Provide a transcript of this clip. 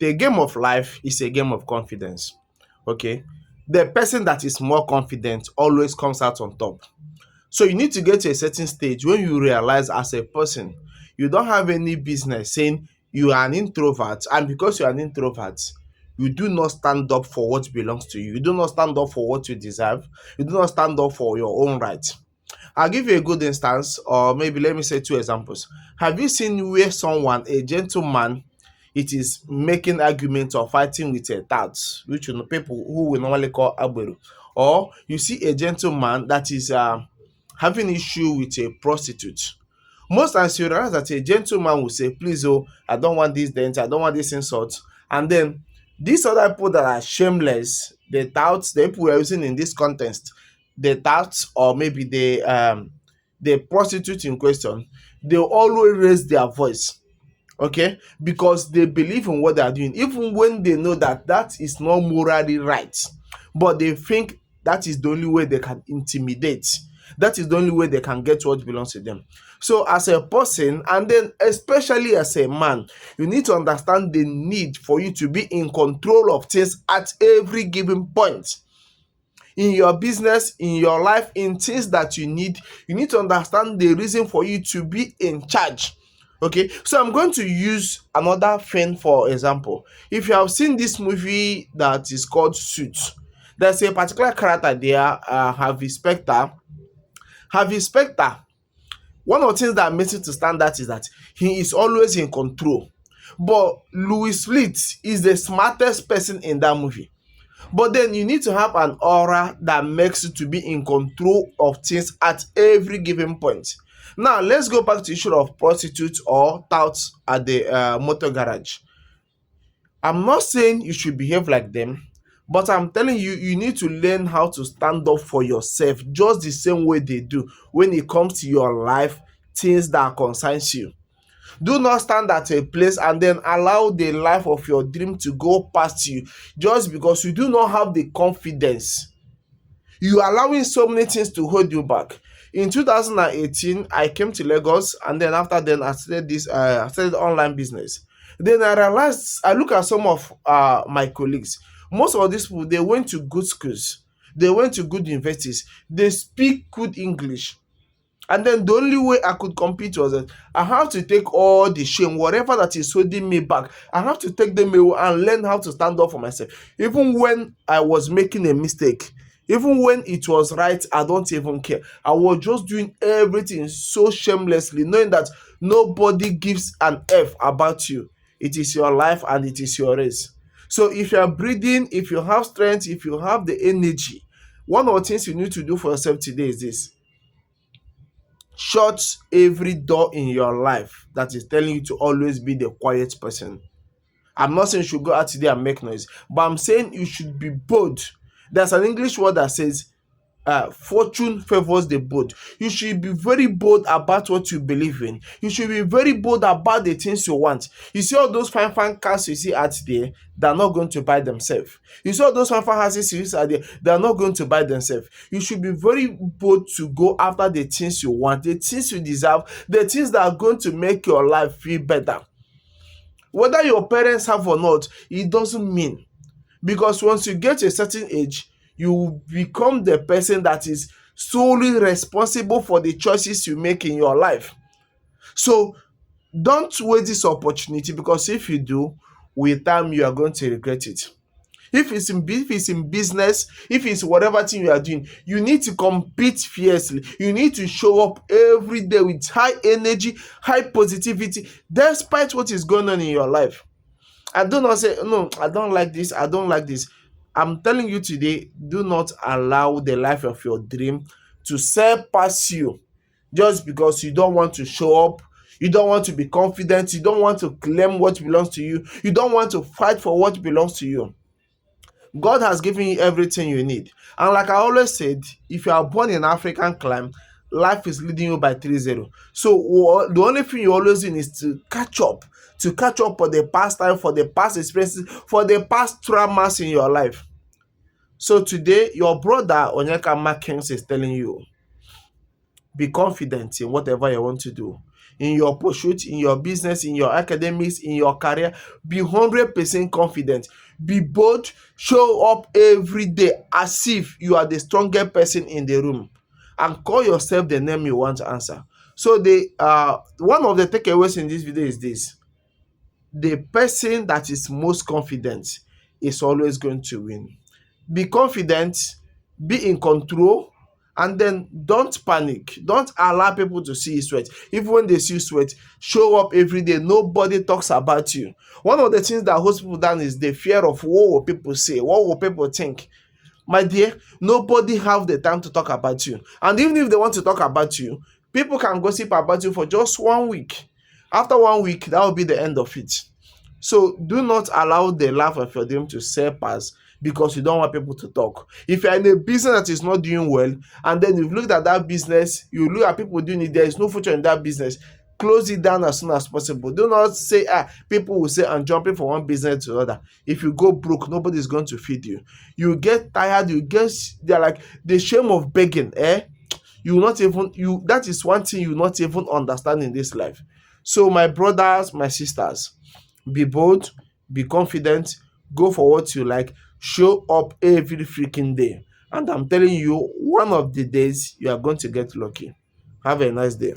The game of life is a game of confidence. Okay, the person that is more confident always comes out on top. So you need to get to a certain stage when you realize as a person you don't have any business saying you are an introvert, and because you are an introvert, you do not stand up for what belongs to you. You do not stand up for what you deserve. You do not stand up for your own rights. I'll give you a good instance, or maybe let me say two examples. Have you seen where someone, a gentleman, it is making arguments or fighting with a tout, which you know people who we normally call agbero, or you see a gentleman that is having issue with a prostitute? Most times you realize that a gentleman will say, please, oh, I don't want this dent, I don't want this insult. And then these other people that are shameless, the touts, the people we are using in this context, the touts or maybe the prostitute in question, they always raise their voice, okay, because they believe in what they are doing, even when they know that that is not morally right, but they think that is the only way they can intimidate, that is the only way they can get what belongs to them. So as a person, and then especially as a man, you need to understand the need for you to be in control of things at every given point in your business, in your life, in things that you need to understand the reason for you to be in charge. Okay, so I'm going to use another thing for example. If you have seen this movie that is called Suits, there's a particular character there, Harvey Specter. Harvey Specter, one of the things that makes it to stand out is that he is always in control. But Louis Fleet is the smartest person in that movie. But then you need to have an aura that makes you to be in control of things at every given point. Now, let's go back to the issue of prostitutes or touts at the motor garage. I'm not saying you should behave like them, but I'm telling you, you need to learn how to stand up for yourself just the same way they do when it comes to your life, things that concerns you. Do not stand at a place and then allow the life of your dream to go past you just because you do not have the confidence. You are allowing so many things to hold you back. In 2018, I came to Lagos, and then after then I started online business. Then I realized, I look at some of my colleagues. Most of these people, they went to good schools, they went to good universities, they speak good English. And then the only way I could compete was that I have to take all the shame, whatever that is holding me back. I have to take them away and learn how to stand up for myself. Even when I was making a mistake, even when it was right, I don't even care. I was just doing everything so shamelessly, knowing that nobody gives an F about you. It is your life and it is your race. So if you are breathing, if you have strength, if you have the energy, one of the things you need to do for yourself today is this: shut every door in your life that is telling you to always be the quiet person. I'm not saying you should go out today and make noise, but I'm saying you should be bold. There's an English word that says, fortune favors the bold. You should be very bold about what you believe in. You should be very bold about the things you want. You see all those fine, fine cars you see out there, they're not going to buy themselves. You see all those fine, fine houses you see out there, they're not going to buy themselves. You should be very bold to go after the things you want, the things you deserve, the things that are going to make your life feel better. Whether your parents have or not, it doesn't mean, because once you get to a certain age, you become the person that is solely responsible for the choices you make in your life. So don't waste this opportunity, because if you do, with time you are going to regret it. If it's in business, if it's whatever thing you are doing, you need to compete fiercely. You need to show up every day with high energy, high positivity, despite what is going on in your life. I do not say, no, I don't like this, I don't like this. I'm telling you today, do not allow the life of your dream to surpass you just because you don't want to show up, you don't want to be confident, you don't want to claim what belongs to you, you don't want to fight for what belongs to you. God has given you everything you need. And like I always said, if you are born in African clime, life is leading you by 3-0. So the only thing you always do is to catch up for the past time, for the past experiences, for the past traumas in your life. So today, your brother Onyeka Markins is telling you, be confident in whatever you want to do. in your pursuit, in your business, in your academics, in your career. Be 100% confident. Be bold. Show up every day as if you are the strongest person in the room, and call yourself the name you want to answer. So the one of the takeaways in this video is this: the person that is most confident is always going to win. Be confident, be in control, and then don't panic. Don't allow people to see you sweat. Even when they see you sweat, show up every day. Nobody talks about you. One of the things that holds people down is the fear of what will people say, what will people think. My dear, nobody have the time to talk about you. And even if they want to talk about you, people can gossip about you for just 1 week. After 1 week, that will be the end of it. So do not allow the laugh of your dream to serve as because you don't want people to talk. If you're in a business that is not doing well, and then you've looked at that business, you look at people doing it, there is no future in that business, close it down as soon as possible. Do not say, people will say, I'm jumping from one business to another. If you go broke, nobody is going to feed you. You get tired, they're like the shame of begging, you not even, that is one thing you not even understand in this life. So my brothers, my sisters, be bold, be confident, go for what you like, show up every freaking day. And I'm telling you, one of the days you are going to get lucky. Have a nice day.